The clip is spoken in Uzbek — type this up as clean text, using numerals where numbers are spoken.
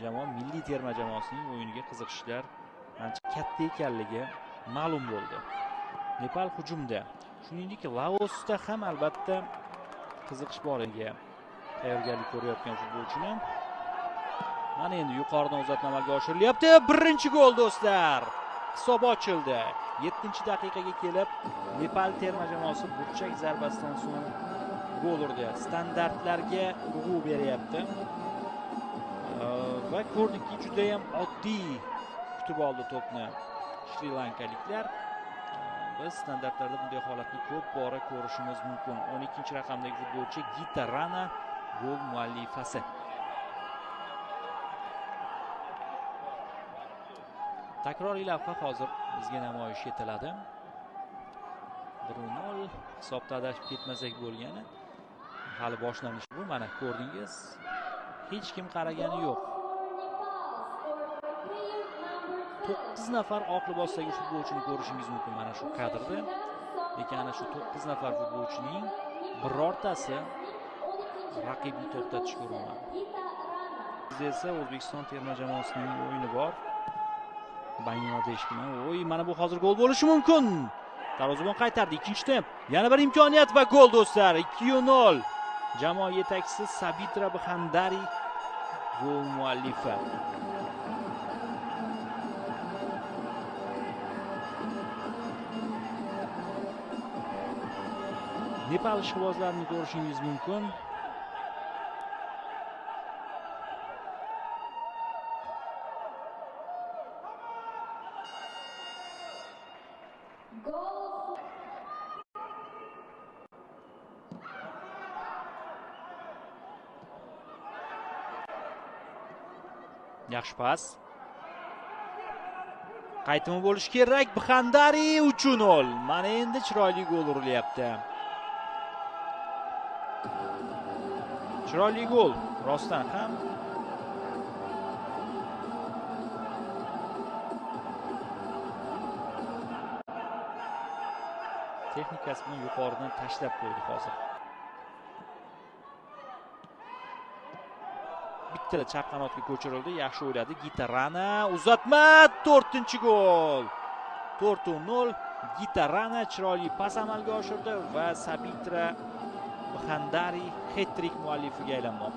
jamoa milliy terma jamoasining o'yiniga qiziqishlar ancha katta ekanligi ma'lum bo'ldi. Nepal hujumda, shuningdek Laosda ham albatta qiziqish bor edi. Tayyorgarlik ko'rayotgan futbolchini. Mana endi yuqoridan uzatma amalga oshirilyapti. Birinchi gol do'stlar. Hisob ochildi. 7-daqiqaga kelib Nepal terma jamoasi burchak zarbasidan so'ng gol urdi. Standartlarga urg'u beryapti. Va ko'rdikki, juda ham oddiy kutib oldi to'pni Shri Lankaliklar. Biz standartlarda bunday holatni ko'p bora ko'rishimiz mumkin. 12-raqamdagi futbolchi Gita Rana gol muallifasi. Takroriy lavha hozir bizga namoyish etiladi. 1-0 hisobda adashib ketmasak bo'lgani. Hali boshlanishi bu. Mana ko'rdingiz. Hech kim qaragani yo'q. 9 nafar oq libosdagi futbolchini ko'rishingiz mumkin mana shu kadrda. Lekin ana shu 9 nafar futbolchining birortasi raqibni to'xtatishga urinmadi. Bizda esa O'zbekiston terma jamoasining o'yini bor. Bangladesh bilan. Mana bu hozir gol bo'lishi mumkin. Darvozabon qaytardi. Ikkinchi temp. Yana bir imkoniyat va gol do'stlar. 2-0. Jamoa yetakchisi Sabitra Bhandari gol muallifi. Nepal ishqibozlarini ko'rishingiz mumkin. Yaxshi pas. Qaytimi bo'lishi kerak. Bhandari 3-0. Mana endi chiroyli gol urilyapti. Chiroyli gol rostdan ham. Texnikasi bilan yuqoridan tashlab qo'ydi hozir. Bitta chap qanotga ko'chirildi, yaxshi o'yladi. Gita Rana uzatma, 4-gol. 4-0. Gita Rana chiroyli pas amalga oshirdi va Sabitra Bhandari hat-trick muallifiga aylanmoqda.